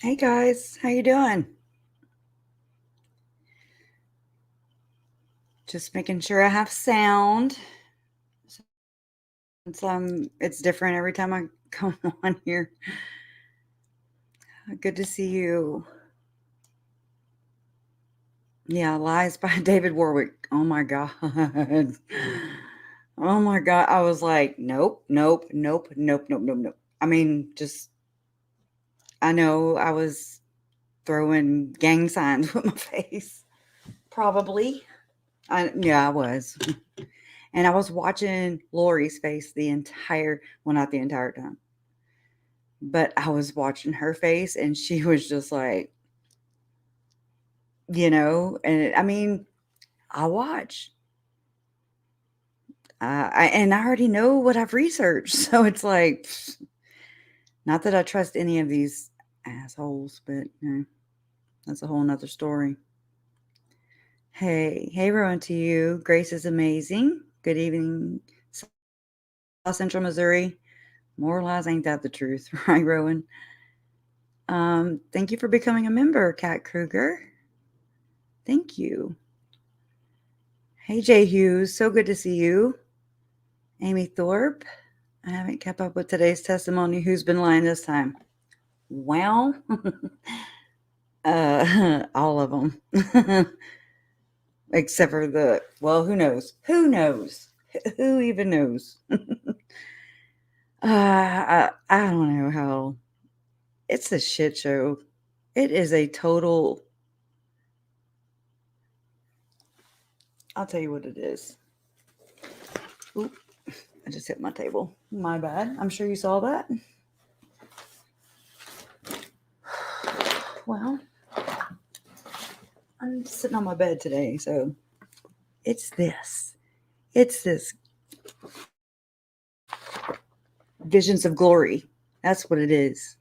Hey guys, how you doing? Just making sure I have sound. Since it's different every time I come on here. Good to see you. Yeah, Lies by David Warwick. Oh my god. Oh my god. I was like, nope, nope, nope, nope, nope, nope, nope. I mean, just I know I was throwing gang signs with my face. Probably. I was. And I was watching Lori's face the entire, well, not the entire time, but I was watching her face and she was just like, and I mean, I watch. And I already know what I've researched. So it's like, not that I trust any of these assholes, but that's a whole nother story. Hey, Rowan to you. Grace is amazing. Good evening, South Central Missouri. More lies ain't that the truth, right, Rowan? Thank you for becoming a member, Kat Kruger. Thank you. Hey, Jay Hughes. So good to see you. Amy Thorpe. I haven't kept up with today's testimony. Who's been lying this time? Well, all of them. Except for who knows? Who knows? Who even knows? I don't know how. It's a shit show. It is a total. I'll tell you what it is. Oop, I just hit my table. My bad. I'm sure you saw that. Well, I'm sitting on my bed today, so it's this. It's this Visions of Glory. That's what it is.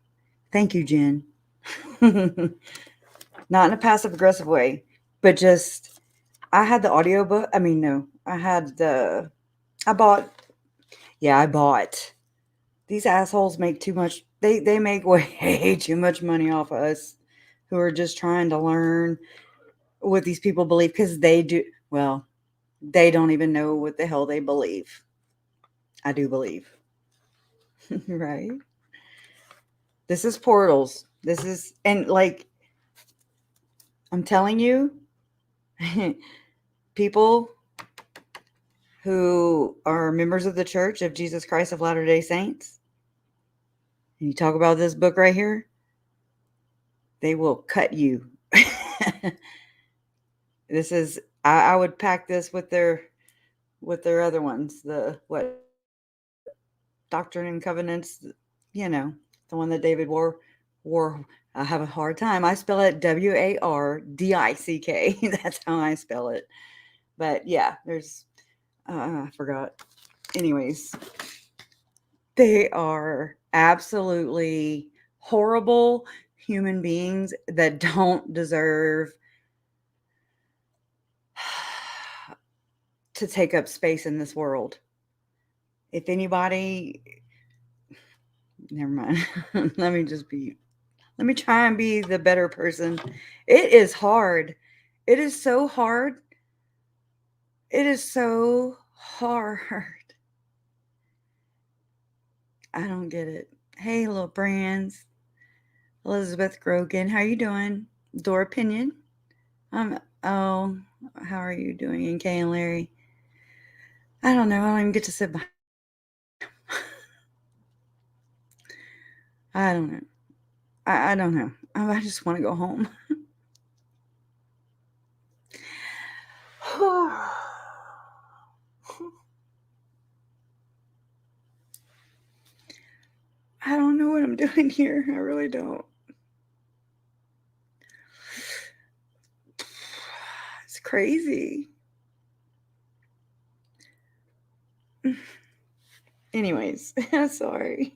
Thank you, Jen. Not in a passive aggressive way, but just I had the audiobook. I mean, no, I bought. Yeah, I bought. These assholes make too much. They make way too much money off of us who are just trying to learn what these people believe because they do. Well, they don't even know what the hell they believe. I do believe. Right? This is portals. This is, and like, I'm telling you, people who are members of the Church of Jesus Christ of Latter-day Saints, and you talk about this book right here, they will cut you. This is, I would pack this with their other ones, the what, Doctrine and Covenants, the one that David wore. I have a hard time. I spell it WARDICK. That's how I spell it. But yeah, there's I forgot. Anyways, they are absolutely horrible human beings that don't deserve to take up space in this world. If anybody, never mind. Let me try and be the better person. It is hard. It is so hard. It is so hard. I don't get it. Hey, little brands. Elizabeth Grogan, how you doing? Dora Pinion. Oh, how are you doing? And Kay and Larry. I don't know. I don't even get to sit behind. I don't know. I don't know. I just want to go home. I don't know what I'm doing here. I really don't. It's crazy. Anyways, sorry.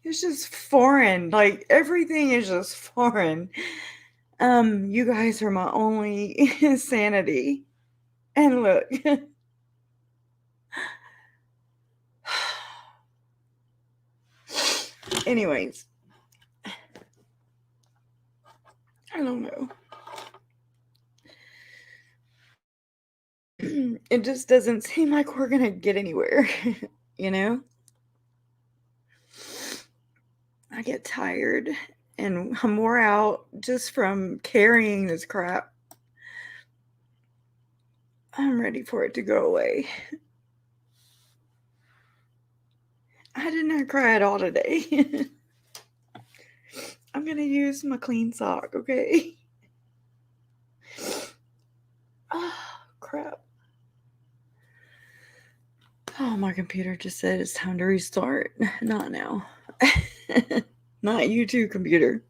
It's just foreign. Like everything is just foreign. You guys are my only sanity. And look. Anyways, I don't know. It just doesn't seem like we're gonna get anywhere, you know? I get tired and I'm wore out just from carrying this crap. I'm ready for it to go away. I did not cry at all today. I'm gonna use my clean sock, okay? Oh, crap. Oh, my computer just said it's time to restart. Not now. Not you too, computer.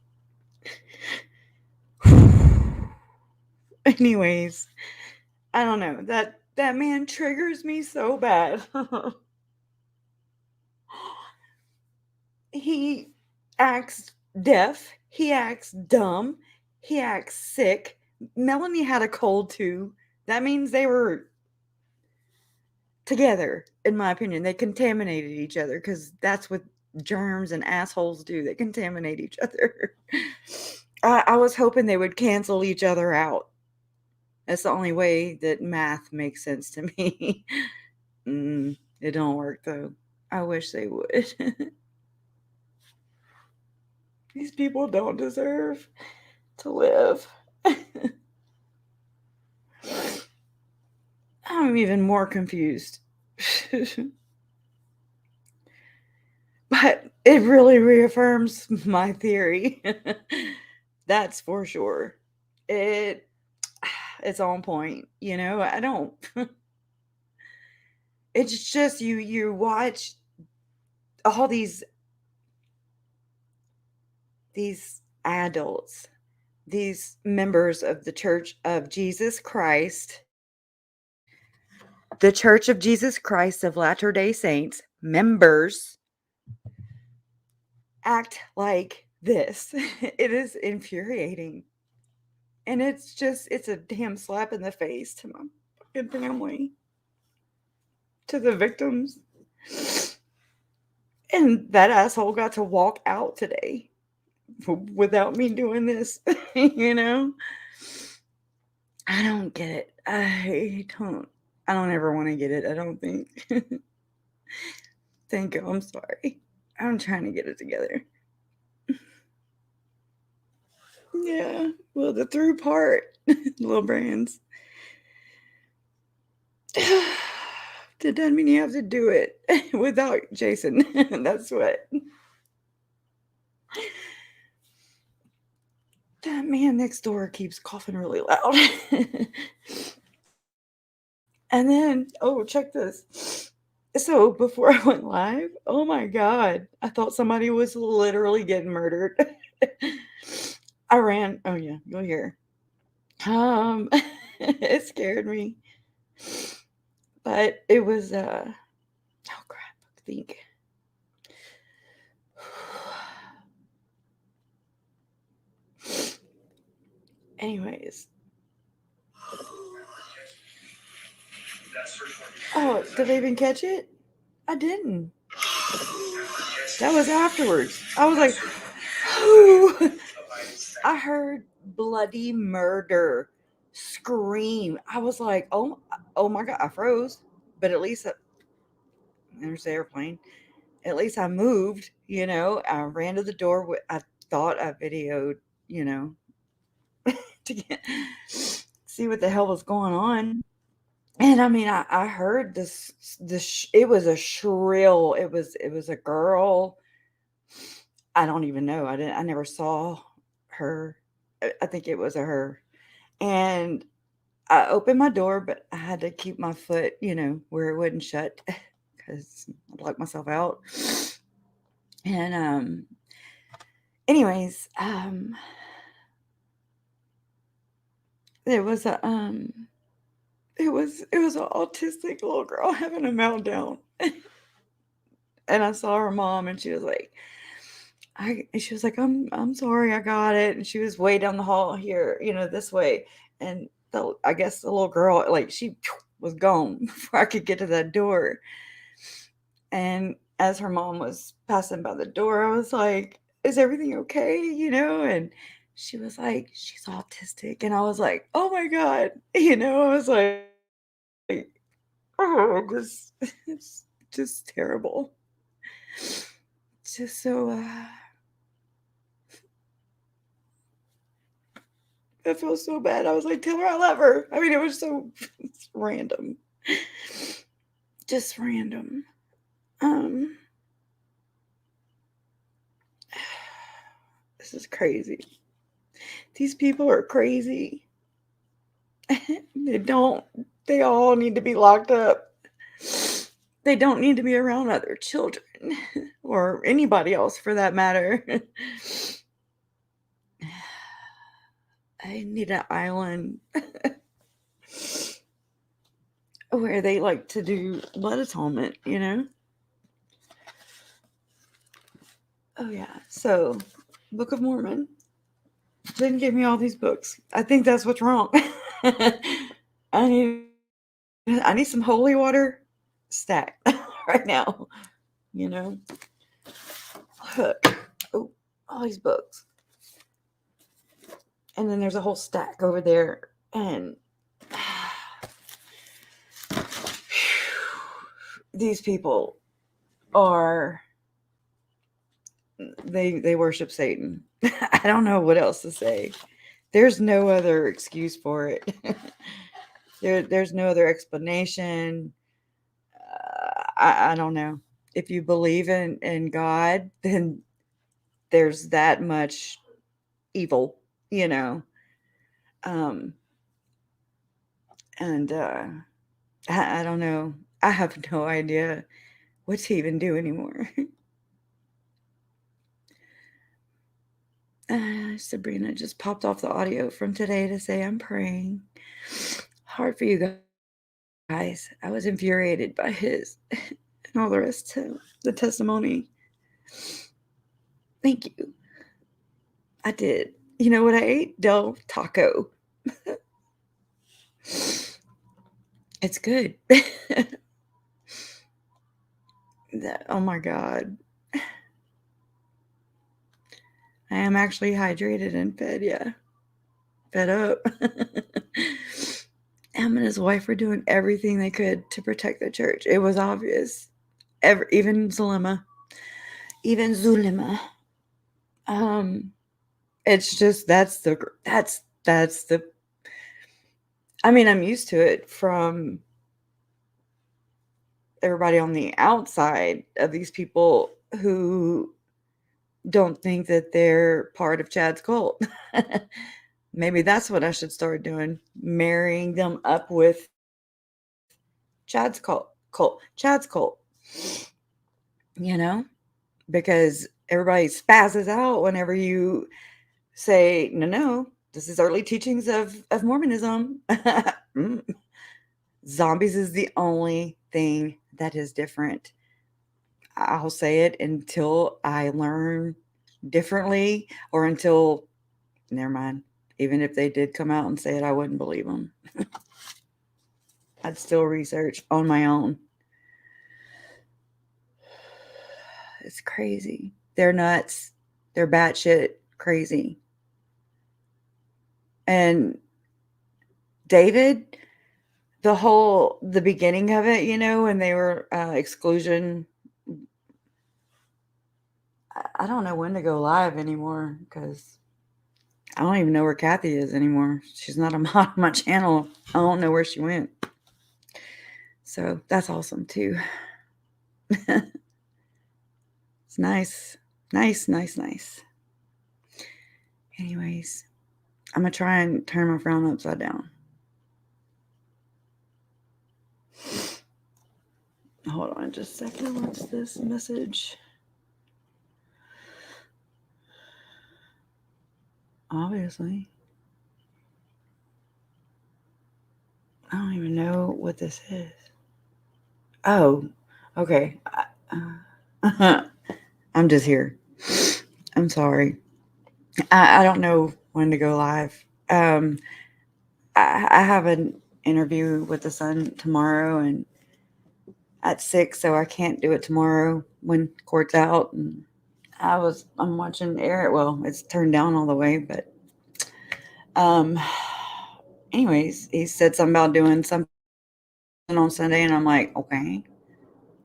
Anyways, I don't know. That man triggers me so bad. He acts deaf. He acts dumb. He acts sick. Melanie had a cold too. That means they were together, in my opinion. They contaminated each other because that's what germs and assholes do. They contaminate each other. I was hoping they would cancel each other out. That's the only way that math makes sense to me. It don't work though. I wish they would. These people don't deserve to live. I'm even more confused. But it really reaffirms my theory. That's for sure. It's on point, you know. I don't It's just you watch all these adults, these members of the Church of Jesus Christ, the Church of Jesus Christ of Latter-day Saints, members act like this. It is infuriating. And it's a damn slap in the face to my fucking family, to the victims. And that asshole got to walk out today without me doing this, you know? I don't get it. I don't ever want to get it, I don't think. Thank you. I'm sorry. I'm trying to get it together. Yeah. Well, the through part, little brains. That doesn't mean you have to do it without Jason. That's what. That man next door keeps coughing really loud. And then, oh, check this. So before I went live, oh my God, I thought somebody was literally getting murdered. I ran. Oh yeah, you'll hear. It scared me, but it was. Oh crap! I think. Anyways. Oh, did I even catch it? I didn't. That was afterwards. I was like, oh. I heard bloody murder scream. I was like, oh my God, I froze. But at least there's the airplane. At least I moved, you know. I ran to the door. I thought I videoed, you know, to see what the hell was going on. And I mean, I heard this. It was a shrill. It was a girl. I don't even know. I never saw her. I think it was a her. And I opened my door, but I had to keep my foot, you know, where it wouldn't shut because I'd lock myself out. And anyways, there was it was an autistic little girl having a meltdown. And I saw her mom, and she was like, I'm sorry, I got it. And she was way down the hall here, you know, this way. And I guess the little girl, like, she was gone before I could get to that door. And as her mom was passing by the door, I was like, "Is everything okay?" And she was like, "She's autistic." And I was like, "Oh my God." I was like, oh, it's just terrible. Just so, I feel so bad. I was like, "Tell her I love her." I mean, it was so it's random. Just random. Um, this is crazy. These people are crazy. They don't, they all need to be locked up. They don't need to be around other children or anybody else for that matter. I need an island where they like to do blood atonement. Oh, yeah. So, Book of Mormon didn't give me all these books. I think that's what's wrong. I need I need some holy water stacked right now. You know. Look. Oh, all these books. And then there's a whole stack over there. And these people are they worship Satan. I don't know what else to say. There's no other excuse for it. There's no other explanation. I don't know. If you believe in God, then there's that much evil, you know. Um, and I don't know. I have no idea what to even do anymore. Sabrina just popped off the audio from today to say I'm praying. Hard for you guys. I was infuriated by his and all the rest too. The testimony. Thank you. I did. You know what I ate? Del Taco. It's good. Oh my God. I am actually hydrated and fed, yeah. Fed up. Em and his wife were doing everything they could to protect the church. It was obvious. Even Zulema. Even Zulema. It's just that's the I mean, I'm used to it from everybody on the outside of these people who don't think that they're part of Chad's cult. Maybe that's what I should start doing, marrying them up with Chad's cult. Chad's cult. Because everybody spazzes out whenever you say, no, this is early teachings of Mormonism. Zombies is the only thing that is different. I'll say it until I learn differently or until, never mind. Even if they did come out and say it, I wouldn't believe them. I'd still research on my own. It's crazy. They're nuts. They're batshit crazy. And David, the beginning of it, when they were exclusion. I don't know when to go live anymore because I don't even know where Kathy is anymore. She's not a mod on my channel. I don't know where she went. So that's awesome too. It's nice. Nice. Anyways, I'm going to try and turn my frown upside down. Hold on just a second. What's this message? Obviously. I don't even know what this is. Oh, okay. I'm just here. I'm sorry. I don't know when to go live. I have an interview with the Sun tomorrow, and at 6, so I can't do it tomorrow when court's out. And I'm watching air. Well, it's turned down all the way, but um, anyways, he said something about doing something on Sunday, and I'm like, okay,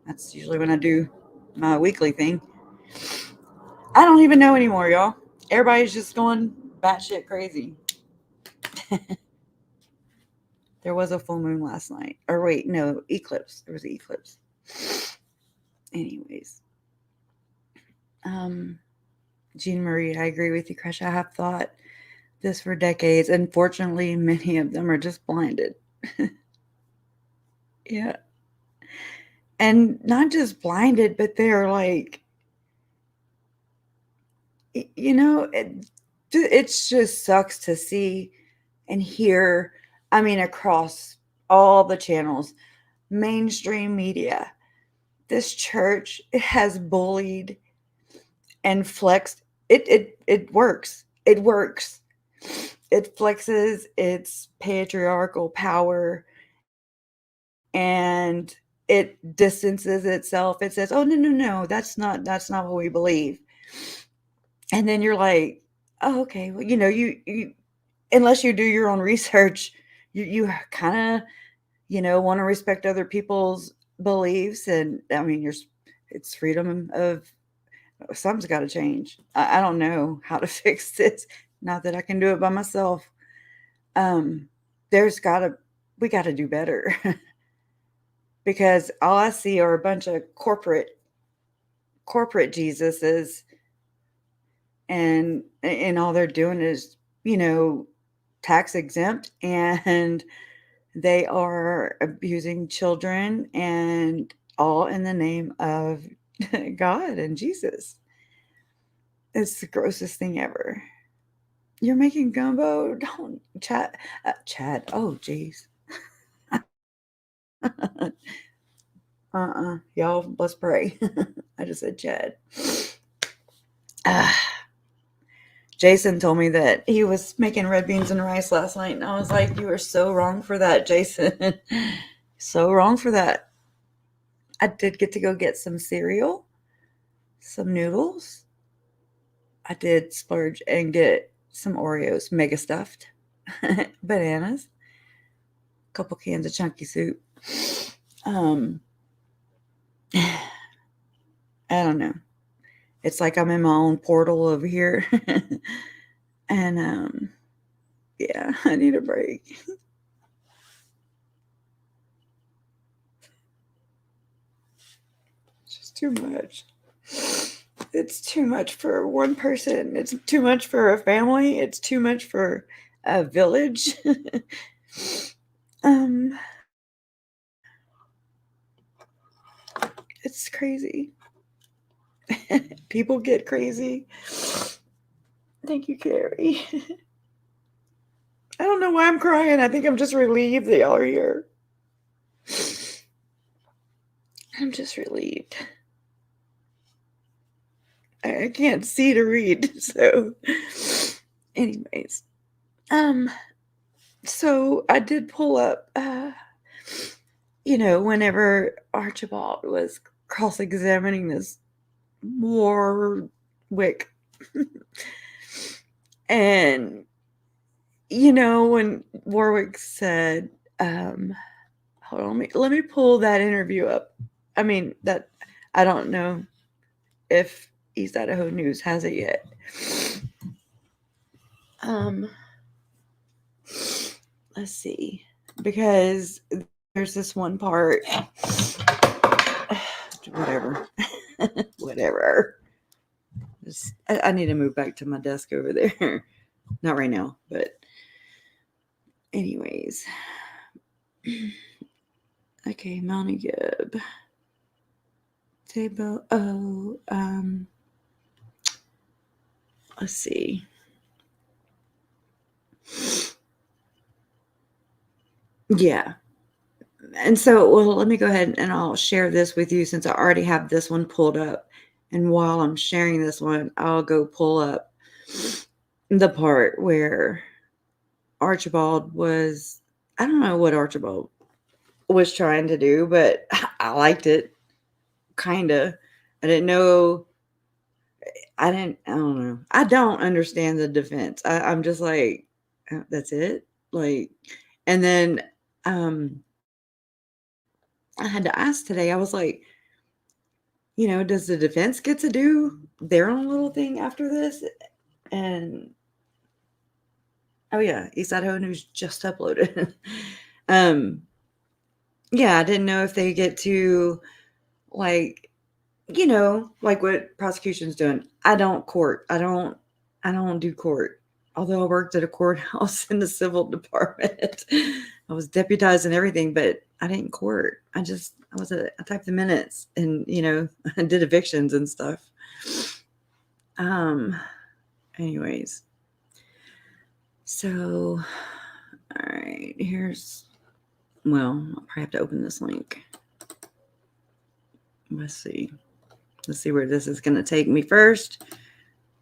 that's usually when I do my weekly thing. I don't even know anymore, y'all. Everybody's just going batshit crazy. There was a full moon last night. Or wait, no, eclipse. There was an eclipse. Anyways. Jean Marie, I agree with you, Crush. I have thought this for decades. Unfortunately, many of them are just blinded. Yeah. And not just blinded, but they're like, it just sucks to see and hear, I mean, across all the channels, mainstream media, this church has bullied and flexed. It works. It works. It flexes its patriarchal power and it distances itself. It says, "Oh, no, that's not what we believe." And then you're like, "Oh, okay. Well, you unless you do your own research, you kind of, want to respect other people's beliefs. And I mean, it's freedom of something's got to change. I don't know how to fix this. Not that I can do it by myself. Um, we got to do better because all I see are a bunch of corporate Jesuses, and all they're doing is, tax exempt, and they are abusing children, and all in the name of God and Jesus. It's the grossest thing ever. You're making gumbo? Don't chat. Chad. Oh, jeez. Y'all, let's pray. I just said Chad. Jason told me that he was making red beans and rice last night, and I was like, you are so wrong for that, Jason. So wrong for that. I did get to go get some cereal, some noodles. I did splurge and get some Oreos, mega stuffed, bananas, a couple cans of chunky soup. I don't know. It's like I'm in my own portal over here. And yeah, I need a break. It's just too much. It's too much for one person. It's too much for a family. It's too much for a village. It's crazy. People get crazy. Thank you, Carrie. I don't know why I'm crying. I think I'm just relieved that y'all are here. I'm just relieved. I can't see to read, so anyways. So I did pull up whenever Archibald was cross-examining this Warwick. And when Warwick said, hold on, let me pull that interview up. I mean, that I don't know if East Idaho News has it yet. Let's see, because there's this one part. Whatever. I need to move back to my desk over there. Not right now, but anyways. Okay, Mounty Gibb. Table. Oh, let's see. Yeah. And so, well, let me go ahead and I'll share this with you since I already have this one pulled up. And while I'm sharing this one, I'll go pull up the part where Archibald was, I don't know what Archibald was trying to do, but I liked it. Kinda. I didn't know. I don't know. I don't understand the defense. I'm just like, that's it. Like, and then um, I had to ask today. I was like, does the defense get to do their own little thing after this? And oh yeah, East Idaho News just uploaded. um, yeah, I didn't know if they get to like, like what prosecution's doing. I don't court. I don't do court. Although I worked at a courthouse in the civil department. I was deputized and everything, but I didn't court. I typed the minutes and, I did evictions and stuff. Anyways. So, all right, I'll probably have to open this link. Let's see where this is going to take me first.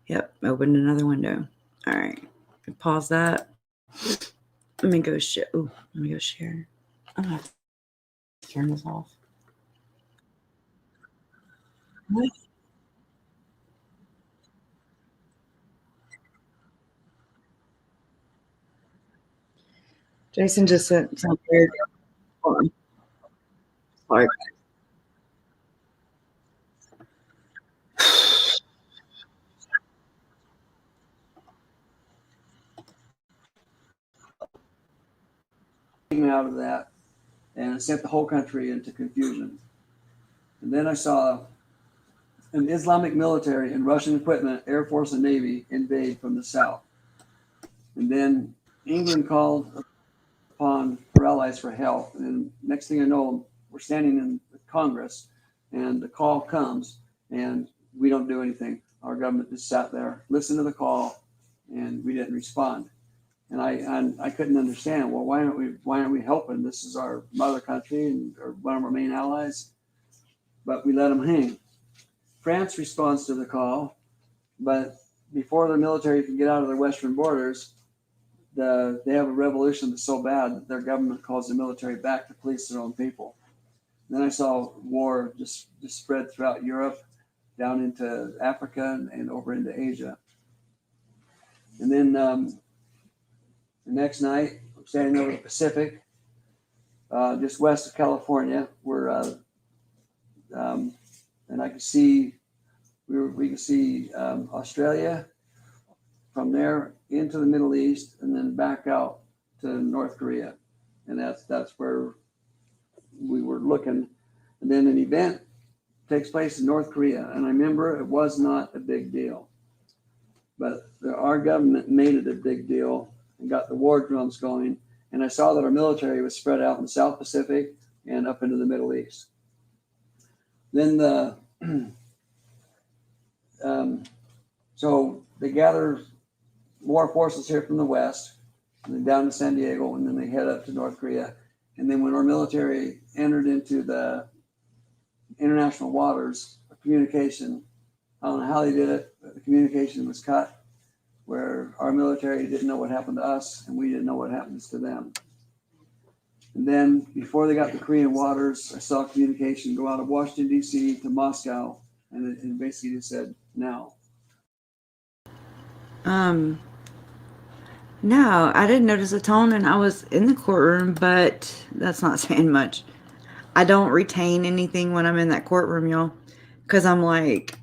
Yep, opened another window. All right, pause that. Let me go share. Let me go share. I'm gonna have to turn this off. What? Jason just sent some weird. Sorry. Out of that, and it sent the whole country into confusion. And then I saw an Islamic military and Russian equipment, Air Force and Navy invade from the south. And then England called upon her allies for help. And next thing I know, we're standing in Congress, and the call comes, and we don't do anything. Our government just sat there, listened to the call, and we didn't respond. And I couldn't understand. Well, why aren't we helping? This is our mother country and or one of our main allies, but we let them hang. France responds to the call, but before the military can get out of their western borders, they have a revolution that's so bad that their government calls the military back to police their own people. And then I saw war just spread throughout Europe, down into Africa and over into Asia. And then the next night, I'm standing over the Pacific, just west of California, where and I could see we could see Australia from there into the Middle East and then back out to North Korea, and that's where we were looking. And then an event takes place in North Korea, and I remember it was not a big deal, but our government made it a big deal and got the war drums going. And I saw that our military was spread out in the South Pacific and up into the Middle East. Then so they gather more forces here from the West, and then down to San Diego, and then they head up to North Korea. And then when our military entered into the international waters of communication, I don't know how they did it, but the communication was cut, where our military didn't know what happened to us, and we didn't know what happens to them. And then before they got the Korean waters, I saw communication go out of Washington, D.C. to Moscow, and it basically just said, now. No, I didn't notice a tone, and I was in the courtroom, but that's not saying much. I don't retain anything when I'm in that courtroom, y'all, because I'm like,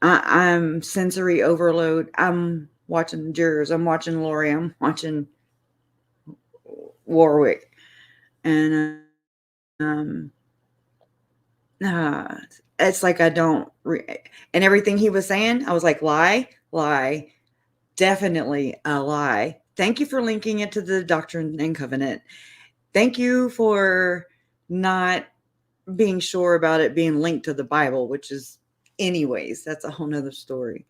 I'm sensory overload. I'm watching jurors. I'm watching Lori. I'm watching Warwick, and it's like I don't. And everything he was saying, I was like, lie, definitely a lie. Thank you for linking it to the Doctrine and Covenant. Thank you for not being sure about it being linked to the Bible, which is, anyways, that's a whole nother story.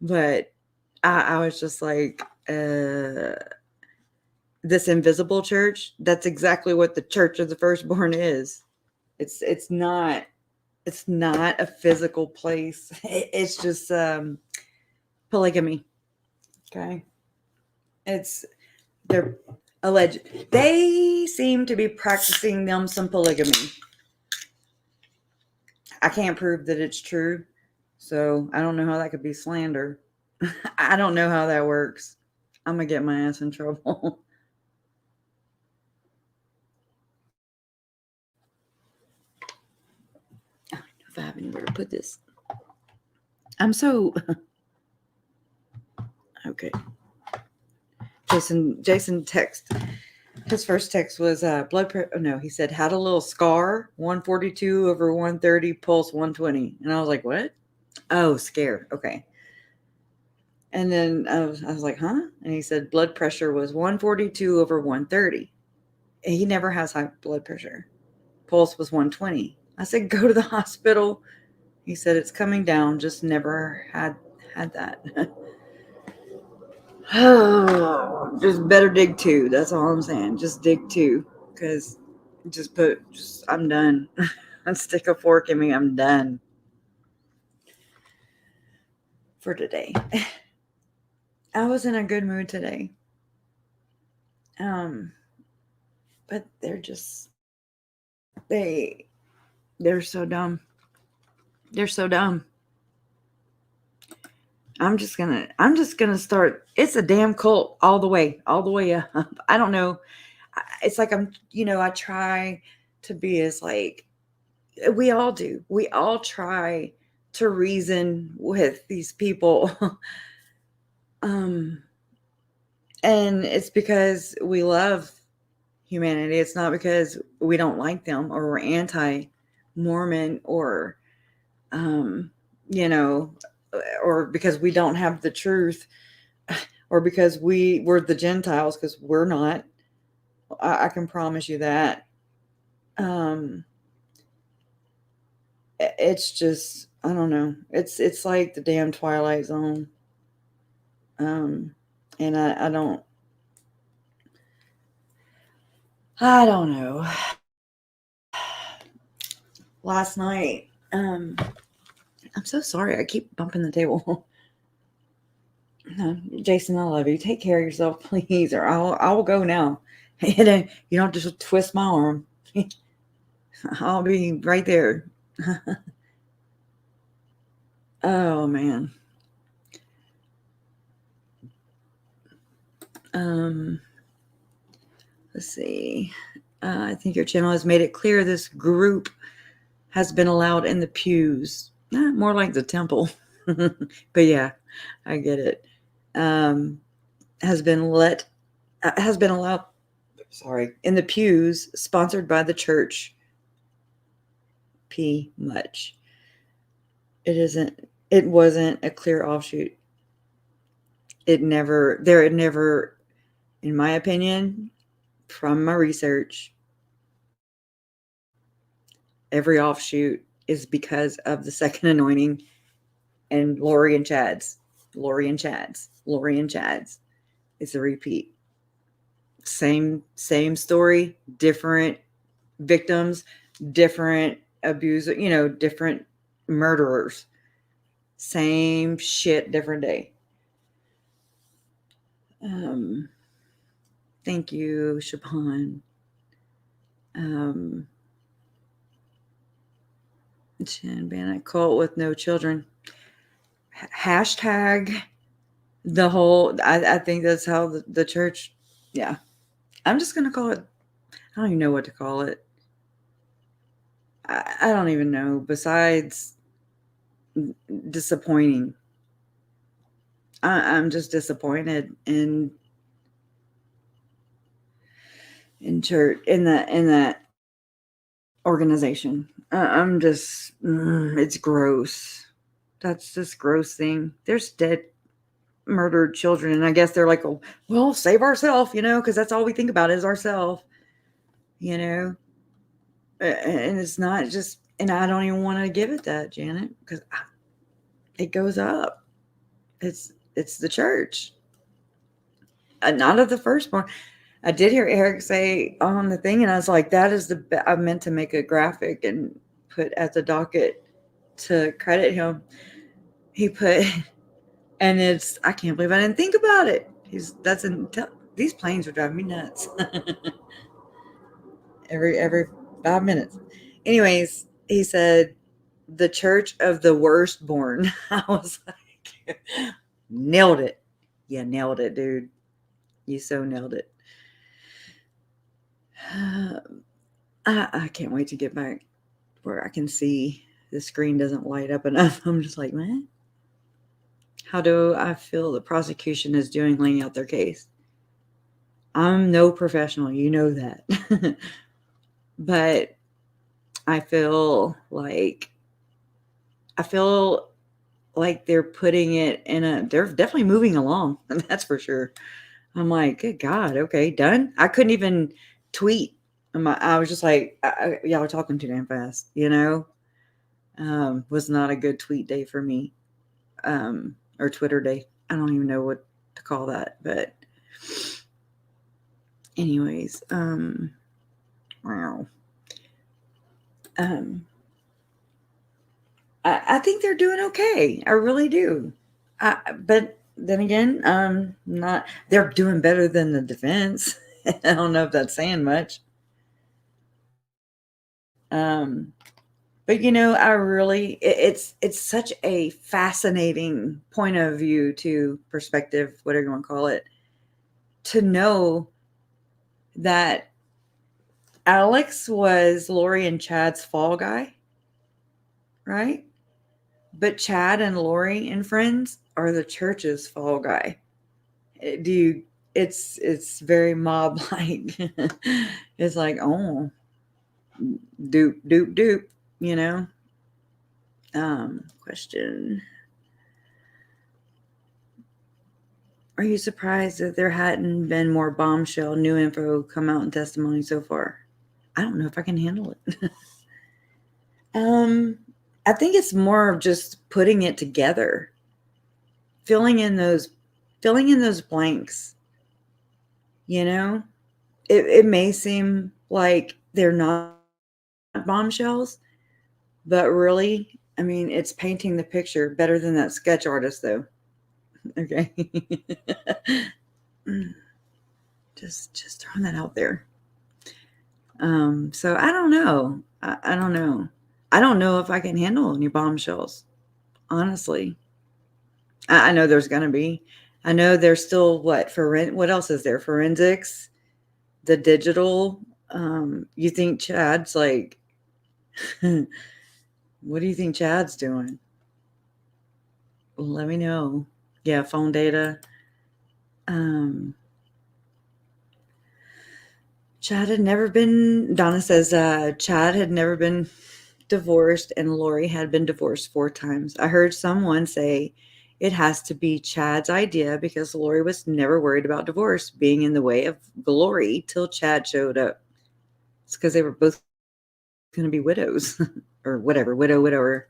But I was just like, this invisible church, that's exactly what the Church of the Firstborn is. It's not a physical place. It's just polygamy. Okay. They're Alleged. They seem to be practicing them some polygamy. I can't prove that it's true, so I don't know how that could be slander. I don't know how that works. I'm gonna get my ass in trouble. I don't know if I have anywhere to put this. I'm so okay. Jason text. His first text was blood pressure. Oh, no, he said had a little scar, 142 over 130, pulse 120, and I was like, what? Oh, scared. Okay. And then I was like, huh? And he said blood pressure was 142 over 130. And he never has high blood pressure. Pulse was 120. I said, go to the hospital. He said it's coming down. Just never had that. Oh, just better dig two. That's all I'm saying. Just dig two, because I'm done. Stick a fork in me. I'm done for today. I was in a good mood today. But they're so dumb. They're so dumb. I'm just gonna start. It's a damn cult all the way up. I don't know. It's like I try to be as like we all do. We all try to reason with these people. And it's because we love humanity. It's not because we don't like them or we're anti-Mormon or, or because we don't have the truth or because we're the Gentiles, because we're not. I can promise you that. It's just, I don't know. It's like the damn Twilight Zone. And I don't know. Last night, I'm so sorry. I keep bumping the table. No, Jason, I love you. Take care of yourself, please, or I will go now. You don't just twist my arm. I'll be right there. Oh man. Let's see. I think your channel has made it clear this group has been allowed in the pews. More like the temple. But yeah, I get it. Has been allowed, in the pews, sponsored by the church. P much. It wasn't a clear offshoot. It never, in my opinion, from my research, every offshoot is because of the second anointing and Lori and Chad's. It's a repeat. Same story, different victims, different abuser, different murderers. Same shit, different day. Thank you, Shaban. Chin Bandit cult with no children. Hashtag the whole, I think that's how the church, yeah. I'm just going to call it, I don't even know what to call it. I don't even know, besides disappointing. I'm just disappointed in church, in that organization. I'm just, it's gross. That's this gross thing. There's dead, murdered children, and I guess they're like, oh, well, save ourselves, because that's all we think about is ourselves, and it's not just, and I don't even want to give it that, Janet, because it goes up. It's the church, not of the firstborn. I did hear Eric say on the thing, and I was like, that is I meant to make a graphic and put at the docket to credit him. He put, and I can't believe I didn't think about it. These planes are driving me nuts. every 5 minutes. Anyways, he said the church of the worst born. I was like, nailed it. Yeah, nailed it, dude. You so nailed it. I can't wait to get back where I can see the screen doesn't light up enough. I'm just like, man, how do I feel the prosecution is doing laying out their case? I'm no professional, you know that. But I feel like they're putting it in they're definitely moving along. That's for sure. I'm like, good God, okay, done. I couldn't even tweet. I was just like, y'all are talking too damn fast, was not a good tweet day for me, or Twitter day. I don't even know what to call that, but anyways, wow. I think they're doing okay. I really do. But then again, not they're doing better than the defense. I don't know if that's saying much. But I really it's such a fascinating point of view to perspective, whatever you want to call it, to know that Alex was Lori and Chad's fall guy, right? But Chad and Lori and friends are the church's fall guy. Do you? It's very mob like. It's like, oh, doop doop doop. You know. Question: are you surprised that there hadn't been more bombshell new info come out in testimony so far? I don't know if I can handle it. I think it's more of just putting it together, filling in those blanks. It may seem like they're not bombshells, but really, I mean, it's painting the picture better than that sketch artist, though. Okay. just throwing that out there. So I don't know. I don't know. I don't know if I can handle any bombshells, honestly. I know there's going to be. I know there's still what else is there? Forensics, the digital. You think Chad's like, what do you think Chad's doing? Let me know. Yeah, phone data. Chad had never been, Donna says, Chad had never been divorced and Lori had been divorced 4 times. I heard someone say it has to be Chad's idea because Lori was never worried about divorce being in the way of Glory till Chad showed up. It's because they were both going to be widows or whatever, widower.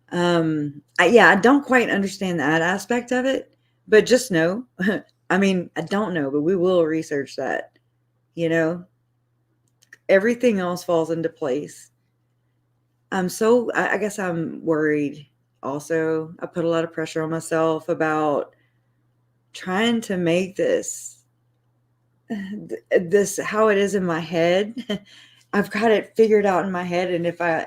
I don't quite understand that aspect of it, but just know, I mean, I don't know, but we will research that. Everything else falls into place. I guess I'm worried also. I put a lot of pressure on myself about trying to make this how it is in my head. I've got it figured out in my head, and if I,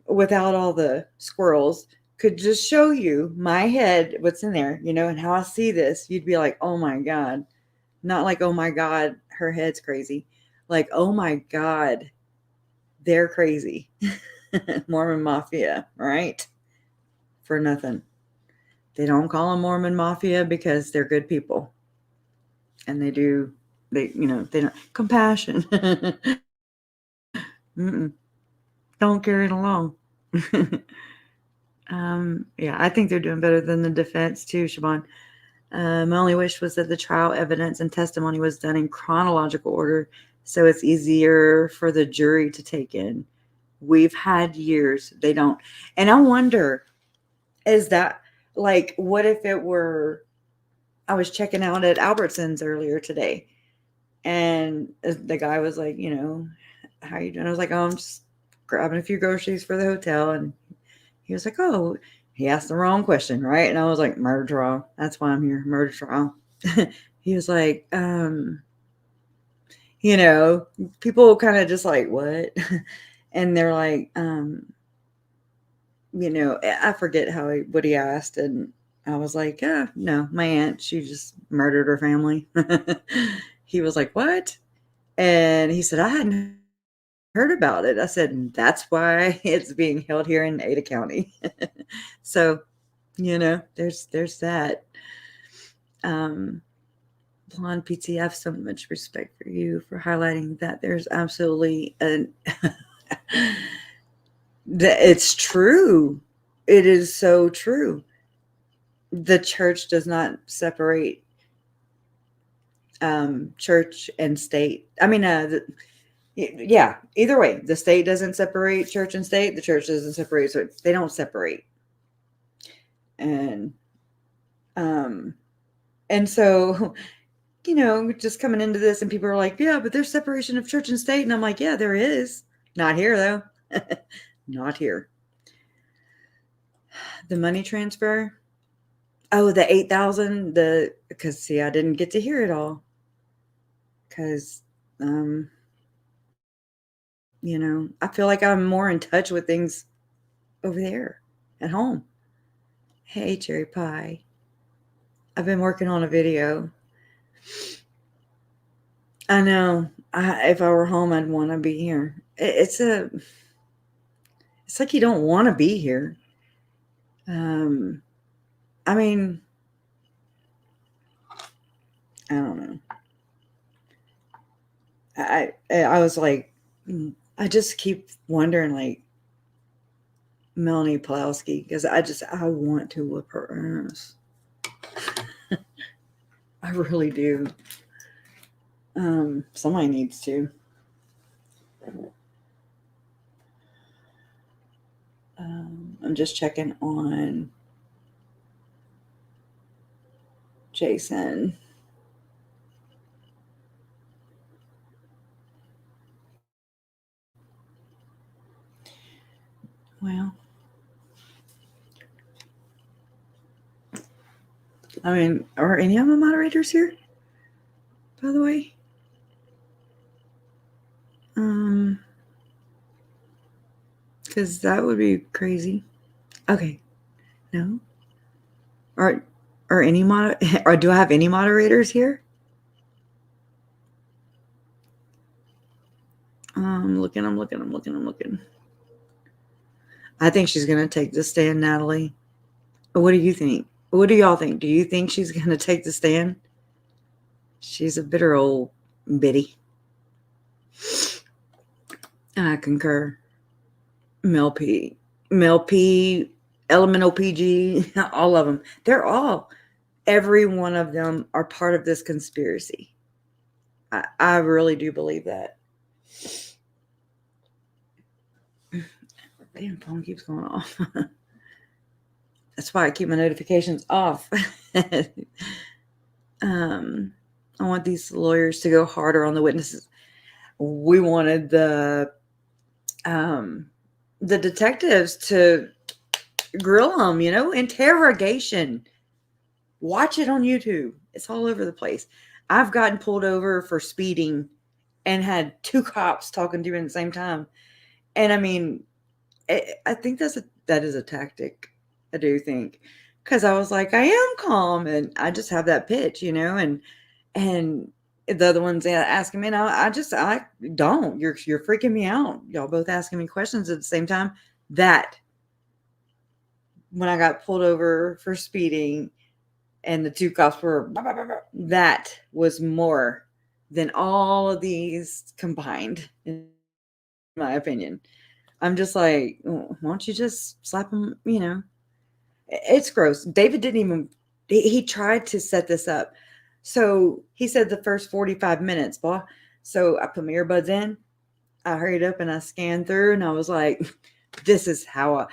without all the squirrels, could just show you my head, what's in there, and how I see this, you'd be like, oh my God. Not like, oh my God, her head's crazy. Like, oh my God, they're crazy. Mormon Mafia, right? For nothing. They don't call them Mormon Mafia because they're good people. And they don't, compassion. Don't carry it along. Yeah, I think they're doing better than the defense too, Siobhan. My only wish was that the trial evidence and testimony was done in chronological order so it's easier for the jury to take in. We've had years. They don't. And I wonder, is that like, what if it were, I was checking out at Albertsons earlier today and the guy was like, how you doing? I was like, oh, I'm just grabbing a few groceries for the hotel. And he was like, oh, he asked the wrong question, right? And I was like, murder trial. That's why I'm here, murder trial. he was like, you know, people kind of just like, what? And they're like, you know, I forget what he asked. And I was like, yeah, no, my aunt, she just murdered her family. He was like, what? And he said, I hadn't heard about it. I said, that's why it's being held here in Ada County. So, you know, there's that. Um, Blonde PTF, so much respect for you for highlighting that. There's absolutely an it's true. It is so true. The church does not separate church and state. I mean, yeah, either way, the state doesn't separate church and state. The church doesn't separate. So they don't separate. And, um, and so, you know, just coming into this and people are like, yeah, but there's separation of church and state. And I'm like, yeah, there is. Not here, though. Not here. The money transfer. Oh, the 8,000. Because see, I didn't get to hear it all. Because, you know, I feel like I'm more in touch with things over there at home. Hey, Cherry Pie. I've been working on a video. I know. If I were home, I'd want to be here. It's like you don't want to be here. I mean, I don't know. I was like, I just keep wondering, like, Melanie Pulowski, because I want to whip her ass. I really do. Somebody needs to. I'm just checking on Jason. Well, I mean, are any of my moderators here, by the way? Because that would be crazy. Okay. No. Are any or do I have any moderators here? I'm looking. I think she's gonna take the stand, Natalie. What do you think? What do y'all think? Do you think she's gonna take the stand? She's a bitter old biddy. I concur. Mel P, Elemental PG, all of them. Every one of them are part of this conspiracy. I really do believe that. Damn, phone keeps going off. That's why I keep my notifications off. I want these lawyers to go harder on the witnesses. We wanted the detectives to grill them, you know, interrogation. Watch it on YouTube. It's all over the place. I've gotten pulled over for speeding and had two cops talking to me at the same time. And I mean, I think that is a tactic. I do think, because I was like, I am calm, and I just have that pitch, you know, and the other ones asking me, and I don't. You're freaking me out. Y'all both asking me questions at the same time. That when I got pulled over for speeding, and the two cops were that was more than all of these combined, in my opinion. I'm just like, why don't you just slap them? You know, it's gross. David didn't even, he tried to set this up. So he said the first 45 minutes, boy. So I put my earbuds in, I hurried up and I scanned through, and I was like, this is how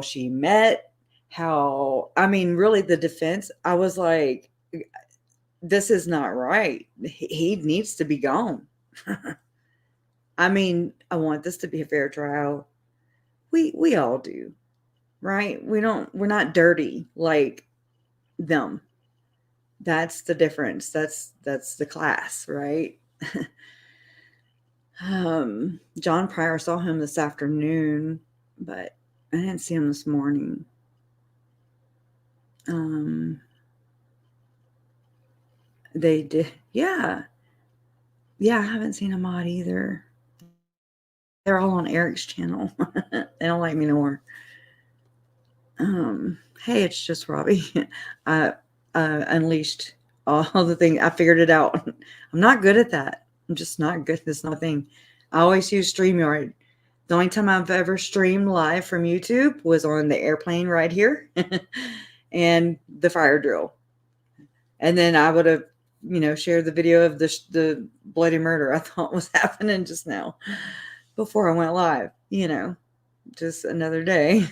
she met. I mean, really the defense, I was like, this is not right. He needs to be gone. I mean, I want this to be a fair trial. We all do, right? We're not dirty like them. That's the difference. That's the class, right? John Pryor, saw him this afternoon, but I didn't see him this morning. They did, yeah. Yeah, I haven't seen Ahmad either. They're all on Eric's channel. They don't like me no more. Hey, it's just Robbie. I unleashed all the thing. I figured it out. I'm not good at that. I'm just not good. It's not a thing. I always use StreamYard. The only time I've ever streamed live from YouTube was on the airplane right here and the fire drill. And then I would have, shared the video of the bloody murder I thought was happening just now before I went live, just another day.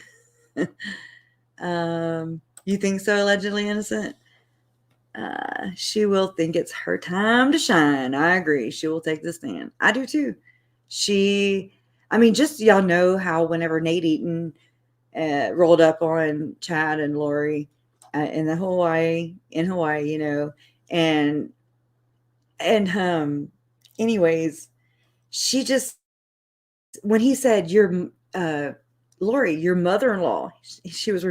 You think so, allegedly innocent? She will think it's her time to shine. I agree. She will take the stand. I do too. Just y'all know how whenever Nate Eaton rolled up on Chad and Lori in Hawaii, and anyways, she just, when he said, "You're Lori, your mother-in-law," he was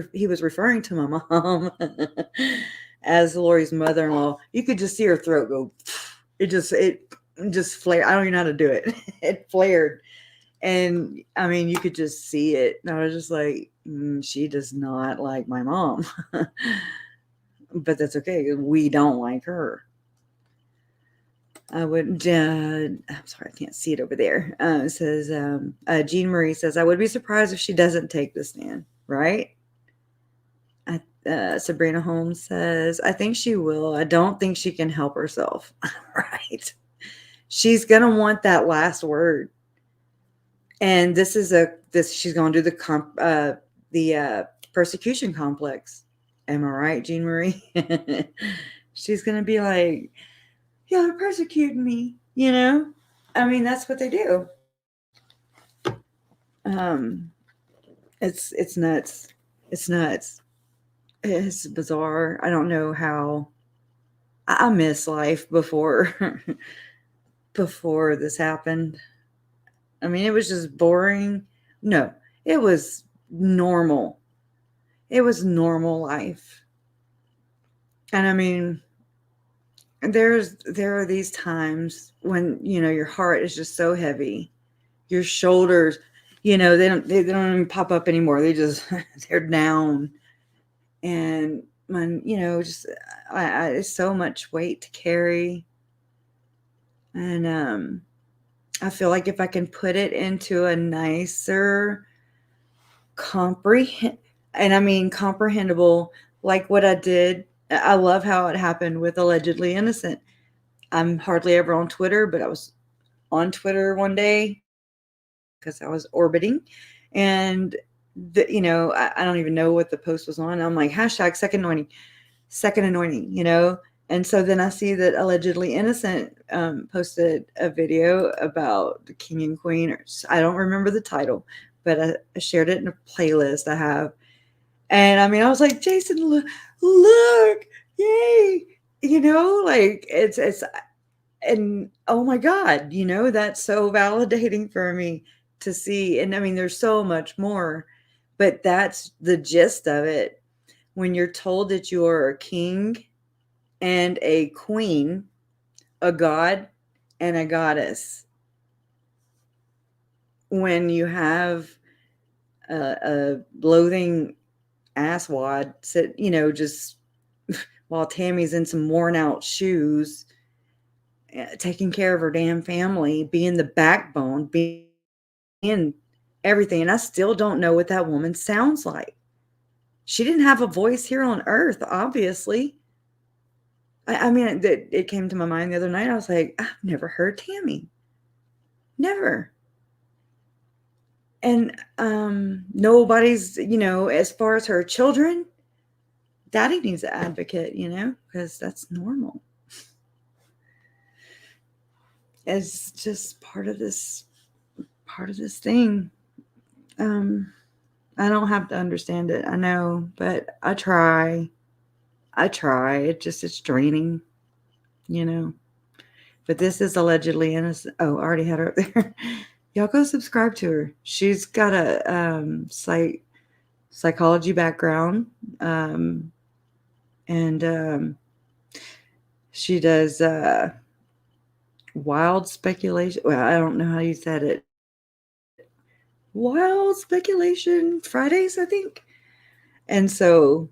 referring to my mom as Lori's mother-in-law. You could just see her throat go. It just flared. I don't even know how to do it. It flared, and you could just see it. And I was just like, she does not like my mom, but that's okay. We don't like her. I would. I'm sorry, I can't see it over there. It says Jean Marie says, I would be surprised if she doesn't take the stand. Right? Sabrina Holmes says, I think she will. I don't think she can help herself. Right? She's gonna want that last word, and she's gonna do the persecution complex. Am I right, Jean Marie? She's gonna be like, yeah, they're persecuting me, that's what they do. It's nuts. It's nuts. It's bizarre. I don't know how. I miss life before this happened. It was just boring. No, it was normal. It was normal life. And there are these times when your heart is just so heavy, your shoulders, they don't even pop up anymore. They're down, and just it's so much weight to carry, and I feel like if I can put it into a nicer comprehensible, like what I did. I love how it happened with Allegedly Innocent. I'm hardly ever on Twitter, but I was on Twitter one day because I was orbiting, and I don't even know what the post was on. I'm like, hashtag second anointing, and so then I see that Allegedly Innocent posted a video about the king and queen, or I don't remember the title, but I shared it in a playlist I have. And I was like, Jason, look, yay. It's, and oh my God, that's so validating for me to see. And there's so much more, but that's the gist of it. When you're told that you are a king and a queen, a god and a goddess, when you have a loathing asswad sit, just while Tammy's in some worn out shoes, taking care of her damn family, being the backbone, being everything. And I still don't know what that woman sounds like. She didn't have a voice here on earth, obviously. It came to my mind the other night. I was like, I've never heard Tammy. Never. And nobody's, as far as her children, Daddy needs an advocate, because that's normal. It's just part of this thing. I don't have to understand it, I know, but I try. I try. It's draining, you know. But this is allegedly innocent. Oh, I already had her up there. Y'all go subscribe to her. She's got a psychology background, and she does wild speculation. Well, I don't know how you said it. Wild speculation Fridays, I think. And so,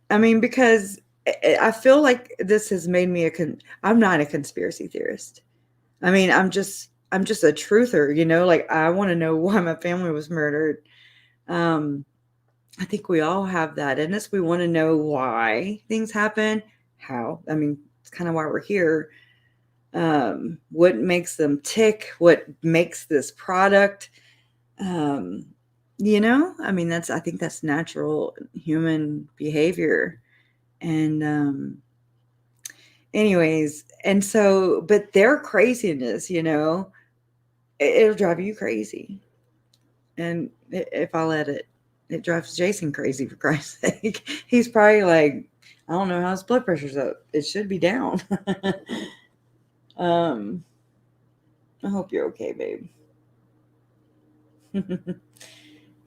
I mean, because I feel like this has made me I'm not a conspiracy theorist. I mean, I'm just a truther, you know, like I want to know why my family was murdered. Um, I think we all have that in us. We want to know why things happen, how. I mean, it's kind of why we're here. What makes them tick? What makes this product? Um, you know, I mean, I think that's natural human behavior. And, anyways, and so, but their craziness, you know, it'll drive you crazy. And if I let it, it drives Jason crazy, for Christ's sake. He's probably like, I don't know how his blood pressure's up. It should be down. um, I hope you're okay, babe.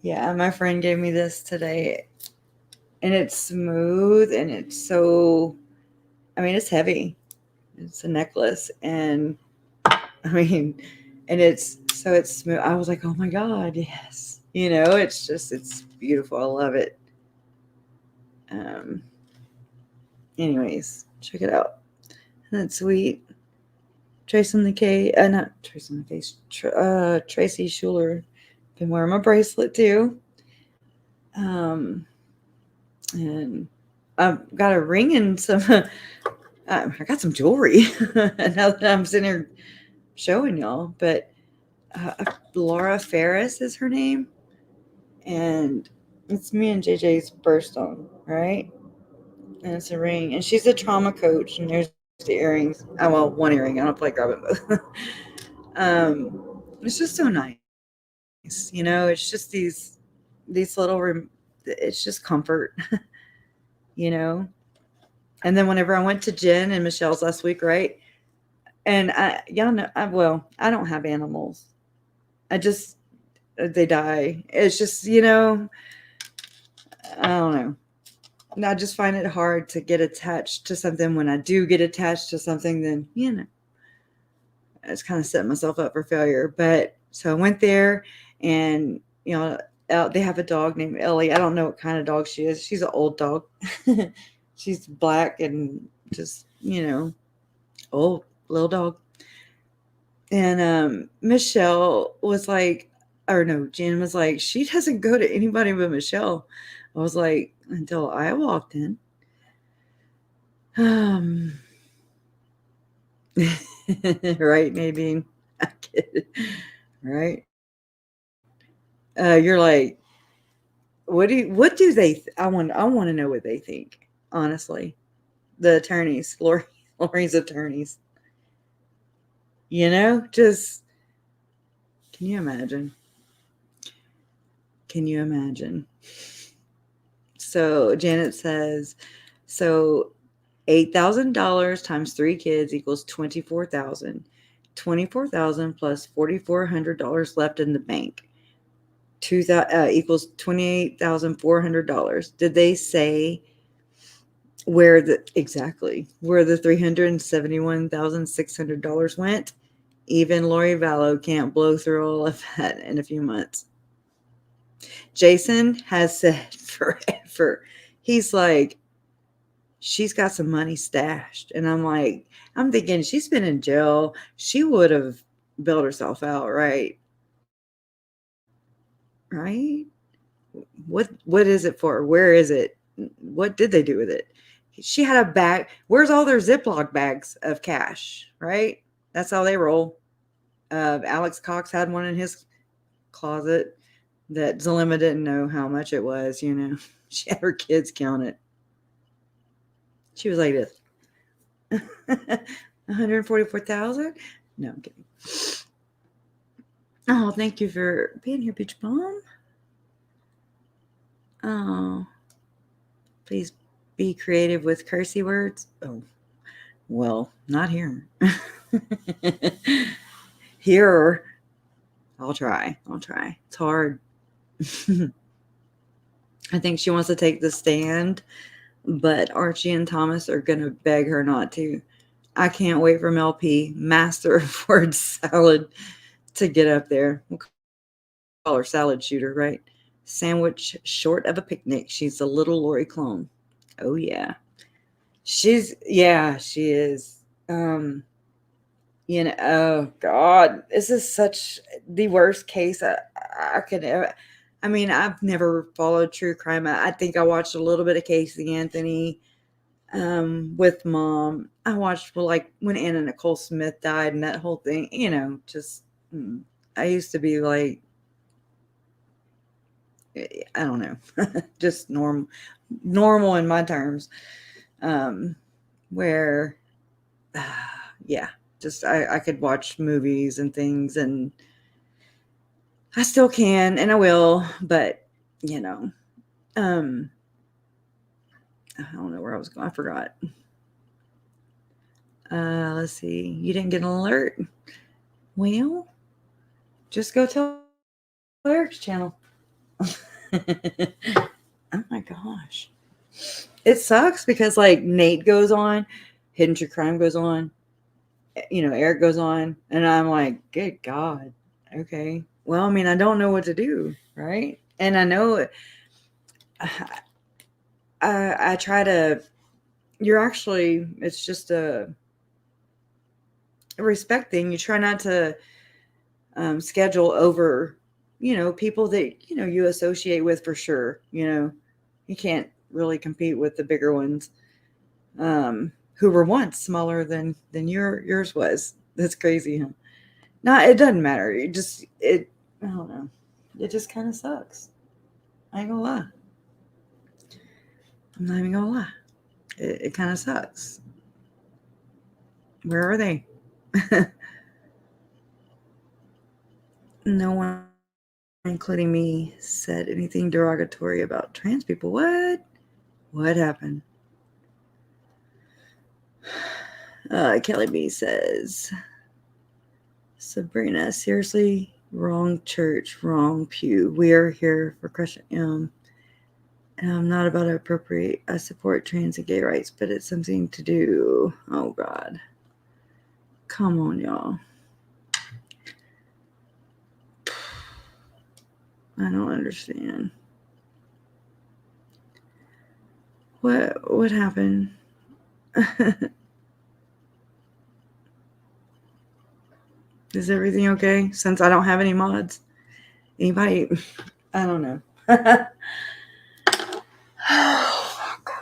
Yeah, my friend gave me this today, and it's smooth and it's so, I mean, it's heavy. It's a necklace, and I mean, and it's smooth. I was like, oh my God, yes. You know, it's beautiful. I love it. Um, anyways, check it out. Isn't that sweet? Not Tracy McKay, Tracy Schuler. Been wearing my bracelet too. And I've got a ring and some, I got some jewelry now that I'm sitting here showing y'all. But Laura Ferris is her name. And it's me and JJ's birthstone, right? And it's a ring. And she's a trauma coach. And there's the earrings. Oh, well, one earring. I don't play grab it both. It's just so nice. You know, it's just these little, it's just comfort, you know? And then whenever I went to Jen and Michelle's last week, right? And y'all know, I don't have animals. I just, they die. It's just, you know, I don't know. And I just find it hard to get attached to something. When I do get attached to something, then, you know, I just kind of set myself up for failure. But so I went there, and, you know, they have a dog named Ellie. I don't know what kind of dog she is. She's an old dog. She's black and just, you know, old little dog. And Michelle was like, or no, Jen was like, she doesn't go to anybody but Michelle. I was like, until I walked in. Right, Nadine? I get it. Right? You're like, what do they, I want to know what they think, honestly. The attorneys, Lori's attorneys. You know, just, can you imagine? Can you imagine? So Janet says, so $8,000 times 3 kids equals 24,000. 24,000 plus $4,400 left in the bank. Equals $28,400. Did they say where the $371,600 went? Even Lori Vallow can't blow through all of that in a few months. Jason has said forever, he's like, she's got some money stashed. And I'm thinking, she's been in jail. She would have bailed herself out, right? Right? What is it for? Where is it? What did they do with it? She had a bag. Where's all their Ziploc bags of cash, right? That's how they roll. Alex Cox had one in his closet that Zalima didn't know how much it was, you know. She had her kids count it. She was like this. 144,000? No, I'm kidding. Oh, thank you for being here, Beach Bomb. Oh, please be creative with cursey words. Oh, well, not here. Here, I'll try. It's hard. I think she wants to take the stand, but Archie and Thomas are going to beg her not to. I can't wait for Mel P, master of word salad, to get up there. We'll call her salad shooter, right? Sandwich short of a picnic. She's a little Lori clone. Oh yeah. She is. Oh God, this is such the worst case I could ever. I mean, I've never followed true crime. I think I watched a little bit of Casey Anthony with mom. I watched like when Anna Nicole Smith died and that whole thing, just I used to be like, I don't know, just normal in my terms. Where yeah, just I could watch movies and things, and I still can and I will, but I don't know where I was going. I forgot. Let's see. You didn't get an alert? Well, just go tell Eric's channel. Oh my gosh. It sucks because like Nate goes on, Hidden True Crime goes on, Eric goes on, and I'm like, good God. Okay. Well, I mean, I don't know what to do, right? And I know I try to, it's just a respect thing. You try not to schedule over, people that, you associate with for sure. You can't really compete with the bigger ones who were once smaller than yours was. That's crazy, huh? No, it doesn't matter. I don't know. It just kind of sucks. I ain't gonna lie. I'm not even gonna lie. It kind of sucks. Where are they? No one, including me, said anything derogatory about trans people. What? What happened? Kelly B says, Sabrina, seriously, wrong church, wrong pew. We are here for crushing and I'm not about to appropriate. I support trans and gay rights, but it's something to do. Oh God. Come on, y'all. I don't understand. What happened? Is everything okay? Since I don't have any mods. Anybody? I don't know. Oh, God.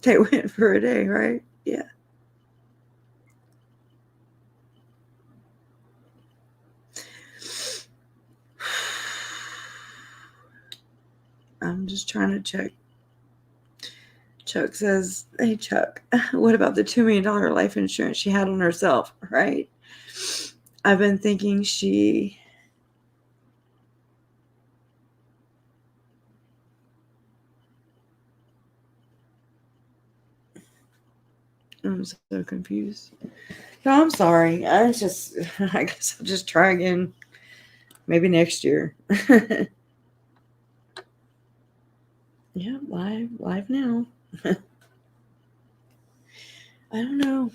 They went for a day, right? Yeah. I'm just trying to check. Chuck says, hey, Chuck, what about the $2 million life insurance she had on herself, right? I've been thinking I'm so confused. No, I'm sorry. I guess I'll just try again. Maybe next year. Yeah, live now. I don't know.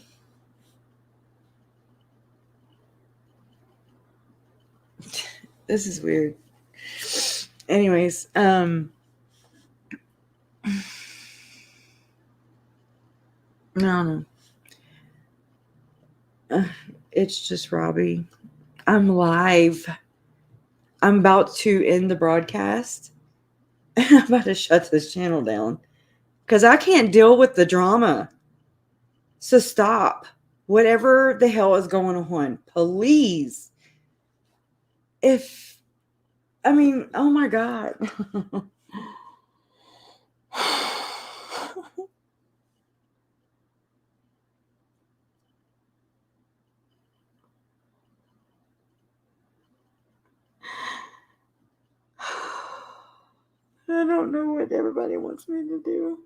This is weird. Anyways, no. It's just Robbie. I'm live. I'm about to end the broadcast. I'm about to shut this channel down because I can't deal with the drama. So stop. Whatever the hell is going on, please. Oh my God. I don't know what everybody wants me to do.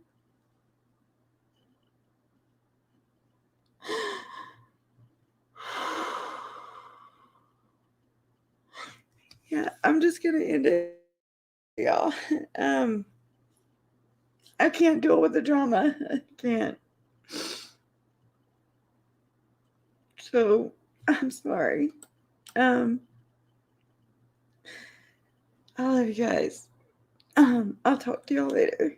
Yeah, I'm just gonna end it, y'all. I can't deal with the drama. I can't. So I'm sorry. I love you guys. I'll talk to y'all later.